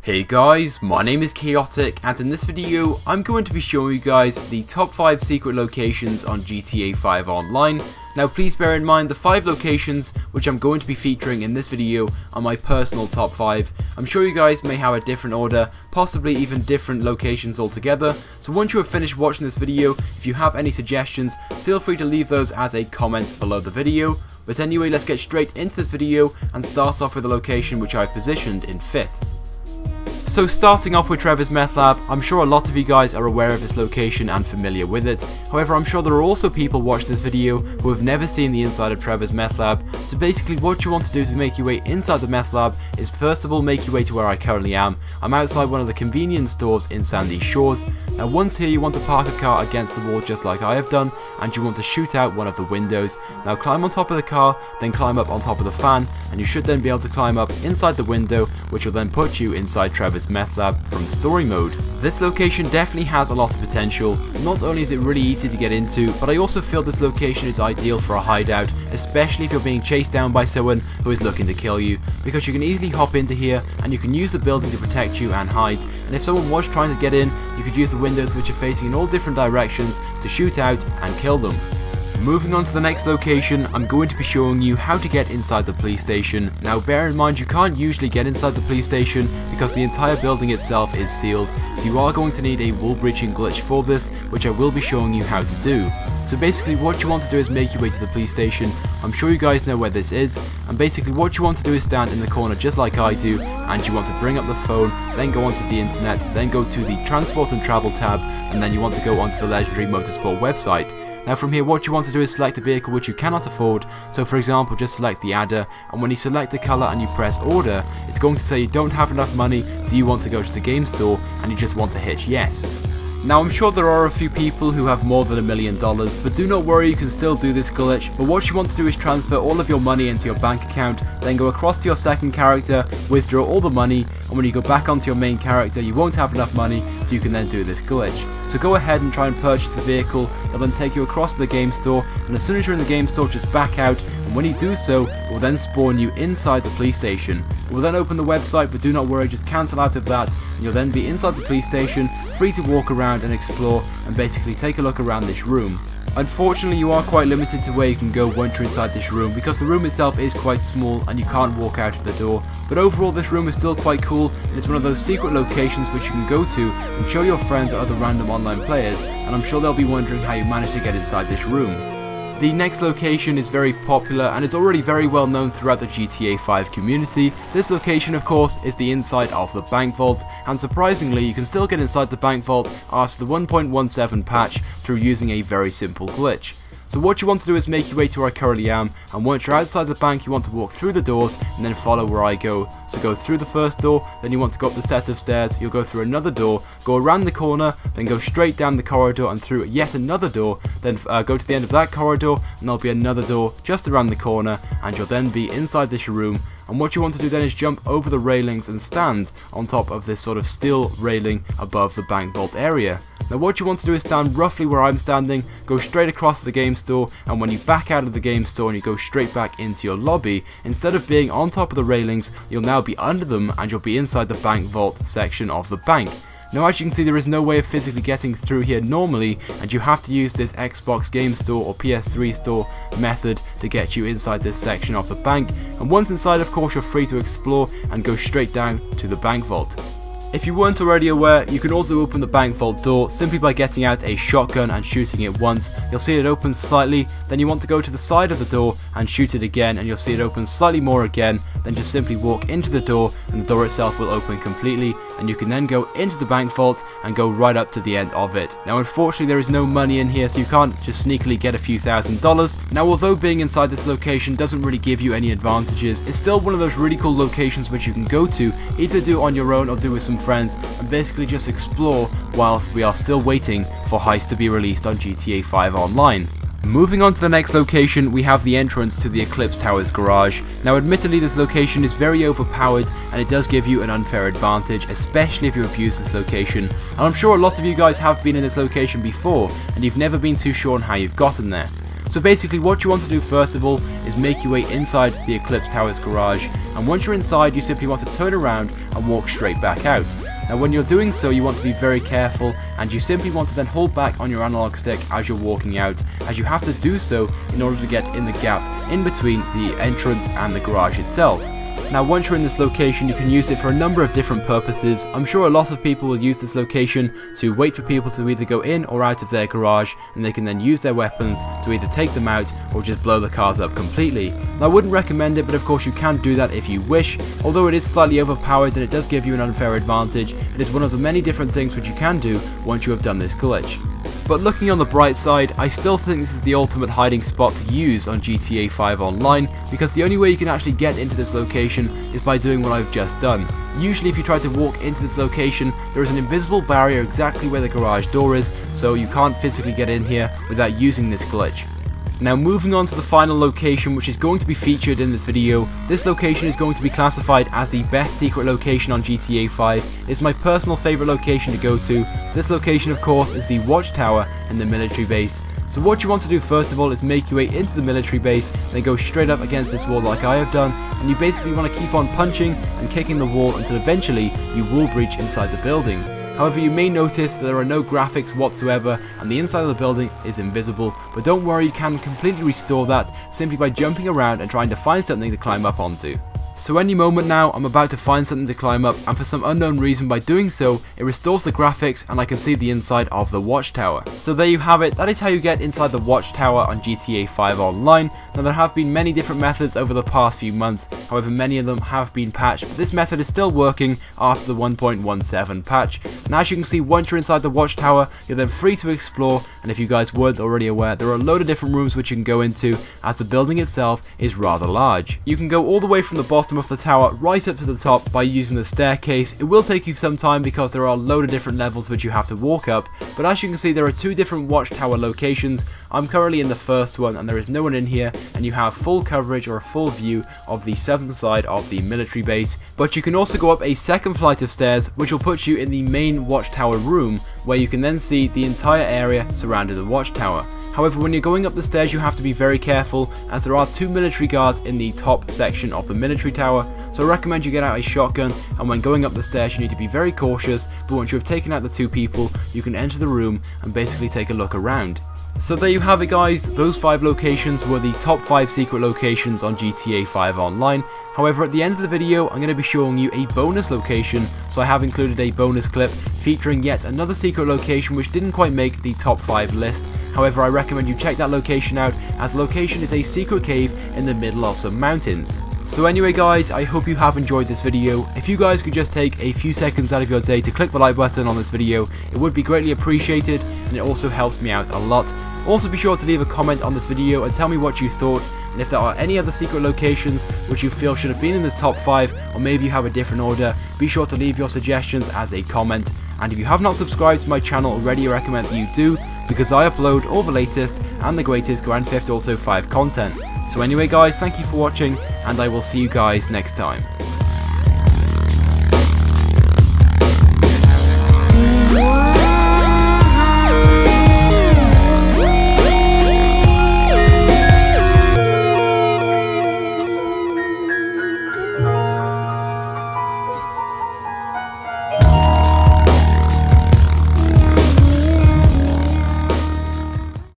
Hey guys, my name is Chaotic, and in this video I'm going to be showing you guys the top 5 secret locations on GTA 5 Online. Now please bear in mind the 5 locations which I'm going to be featuring in this video are my personal top 5. I'm sure you guys may have a different order, possibly even different locations altogether, so once you have finished watching this video, if you have any suggestions, feel free to leave those as a comment below the video. But anyway, let's get straight into this video and start off with the location which I've positioned in 5th. So starting off with Trevor's Meth Lab, I'm sure a lot of you guys are aware of this location and familiar with it. However, I'm sure there are also people watching this video who have never seen the inside of Trevor's Meth Lab. So basically what you want to do to make your way inside the Meth Lab is first of all make your way to where I currently am. I'm outside one of the convenience stores in Sandy Shores. Now once here you want to park a car against the wall just like I have done, and you want to shoot out one of the windows. Now climb on top of the car, then climb up on top of the fan, and you should then be able to climb up inside the window, which will then put you inside Trevor's Meth Lab from story mode. This location definitely has a lot of potential. Not only is it really easy to get into, but I also feel this location is ideal for a hideout, especially if you're being chased down by someone who is looking to kill you, because you can easily hop into here and you can use the building to protect you and hide, and if someone was trying to get in, you could use the windows which are facing in all different directions to shoot out and kill them. Moving on to the next location, I'm going to be showing you how to get inside the police station. Now bear in mind you can't usually get inside the police station because the entire building itself is sealed, so you are going to need a wall breaching glitch for this, which I will be showing you how to do. So basically what you want to do is make your way to the police station. I'm sure you guys know where this is, and basically what you want to do is stand in the corner just like I do, and you want to bring up the phone, then go onto the internet, then go to the transport and travel tab, and then you want to go onto the Legendary Motorsport website. Now from here what you want to do is select a vehicle which you cannot afford, so for example just select the Adder, and when you select the colour and you press order, it's going to say you don't have enough money, do you want to go to the game store, and you just want to hit yes. Now I'm sure there are a few people who have more than $1 million, but do not worry, you can still do this glitch. But what you want to do is transfer all of your money into your bank account, then go across to your second character, withdraw all the money, and when you go back onto your main character you won't have enough money, so you can then do this glitch. So go ahead and try and purchase the vehicle, it'll then take you across to the game store, and as soon as you're in the game store just back out, and when you do so, it will then spawn you inside the police station. It will then open the website, but do not worry, just cancel out of that, and you'll then be inside the police station, free to walk around and explore, and basically take a look around this room. Unfortunately you are quite limited to where you can go once you're inside this room, because the room itself is quite small and you can't walk out of the door, but overall this room is still quite cool, and it's one of those secret locations which you can go to and show your friends or other random online players, and I'm sure they'll be wondering how you managed to get inside this room. The next location is very popular and it's already very well known throughout the GTA 5 community. This location of course is the inside of the bank vault, and surprisingly you can still get inside the bank vault after the 1.17 patch through using a very simple glitch. So what you want to do is make your way to where I currently am, and once you're outside the bank you want to walk through the doors and then follow where I go. So go through the first door, then you want to go up the set of stairs, you'll go through another door, go around the corner, then go straight down the corridor and through yet another door, then go to the end of that corridor and there'll be another door just around the corner, and you'll then be inside this room. And what you want to do then is jump over the railings and stand on top of this sort of steel railing above the bank vault area. Now what you want to do is stand roughly where I'm standing, go straight across to the game store, and when you back out of the game store and you go straight back into your lobby, instead of being on top of the railings, you'll now be under them and you'll be inside the bank vault section of the bank. Now as you can see there is no way of physically getting through here normally, and you have to use this Xbox Game Store or PS3 Store method to get you inside this section of the bank, and once inside of course you're free to explore and go straight down to the bank vault. If you weren't already aware, you can also open the bank vault door simply by getting out a shotgun and shooting it once. You'll see it opens slightly, then you want to go to the side of the door and shoot it again, and you'll see it opens slightly more again, then just simply walk into the door and the door itself will open completely, and you can then go into the bank vault and go right up to the end of it. Now unfortunately there is no money in here, so you can't just sneakily get a few $1,000s. Now although being inside this location doesn't really give you any advantages, it's still one of those really cool locations which you can go to, either do on your own or do with some friends, and basically just explore whilst we are still waiting for Heist to be released on GTA 5 Online. Moving on to the next location, we have the entrance to the Eclipse Tower's garage. Now admittedly this location is very overpowered and it does give you an unfair advantage, especially if you abuse this location, and I'm sure a lot of you guys have been in this location before and you've never been too sure on how you've gotten there. So basically what you want to do first of all is make your way inside the Eclipse Tower's garage, and once you're inside you simply want to turn around and walk straight back out. Now when you're doing so you want to be very careful, and you simply want to then hold back on your analog stick as you're walking out, as you have to do so in order to get in the gap in between the entrance and the garage itself. Now once you're in this location you can use it for a number of different purposes. I'm sure a lot of people will use this location to wait for people to either go in or out of their garage, and they can then use their weapons to either take them out or just blow the cars up completely. Now I wouldn't recommend it, but of course you can do that if you wish. Although it is slightly overpowered and it does give you an unfair advantage, it is one of the many different things which you can do once you have done this glitch. But looking on the bright side, I still think this is the ultimate hiding spot to use on GTA 5 Online, because the only way you can actually get into this location is by doing what I've just done. Usually if you try to walk into this location, there is an invisible barrier exactly where the garage door is, so you can't physically get in here without using this glitch. Now moving on to the final location which is going to be featured in this video. This location is going to be classified as the best secret location on GTA 5. It's my personal favourite location to go to. This location of course is the Watchtower in the military base. So what you want to do first of all is make your way into the military base, then go straight up against this wall like I have done, and you basically want to keep on punching and kicking the wall until eventually you will breach inside the building. However, you may notice that there are no graphics whatsoever and the inside of the building is invisible, but don't worry, you can completely restore that simply by jumping around and trying to find something to climb up onto. So any moment now I'm about to find something to climb up, and for some unknown reason by doing so it restores the graphics and I can see the inside of the Watchtower. So there you have it, that is how you get inside the Watchtower on GTA 5 Online. Now there have been many different methods over the past few months, however many of them have been patched, but this method is still working after the 1.17 patch. And as you can see, once you're inside the Watchtower you're then free to explore, and if you guys weren't already aware, there are a load of different rooms which you can go into, as the building itself is rather large. You can go all the way from the bottom of the tower right up to the top by using the staircase. It will take you some time because there are a load of different levels which you have to walk up, but as you can see there are two different Watchtower locations. I'm currently in the first one and there is no one in here, and you have full coverage or a full view of the southern side of the military base. But you can also go up a second flight of stairs which will put you in the main Watchtower room, where you can then see the entire area surrounding the Watchtower. However, when you're going up the stairs you have to be very careful, as there are two military guards in the top section of the military tower, so I recommend you get out a shotgun, and when going up the stairs you need to be very cautious, but once you have taken out the two people you can enter the room and basically take a look around. So there you have it guys, those 5 locations were the top 5 secret locations on GTA 5 Online. However, at the end of the video I'm going to be showing you a bonus location, so I have included a bonus clip featuring yet another secret location which didn't quite make the top 5 list. However, I recommend you check that location out, as the location is a secret cave in the middle of some mountains. So anyway guys, I hope you have enjoyed this video. If you guys could just take a few seconds out of your day to click the like button on this video, it would be greatly appreciated, and it also helps me out a lot. Also be sure to leave a comment on this video and tell me what you thought, and if there are any other secret locations which you feel should have been in this top 5, or maybe you have a different order, be sure to leave your suggestions as a comment. And if you have not subscribed to my channel already, I recommend that you do, because I upload all the latest and the greatest Grand Theft Auto 5 content. So anyway guys, thank you for watching, and I will see you guys next time.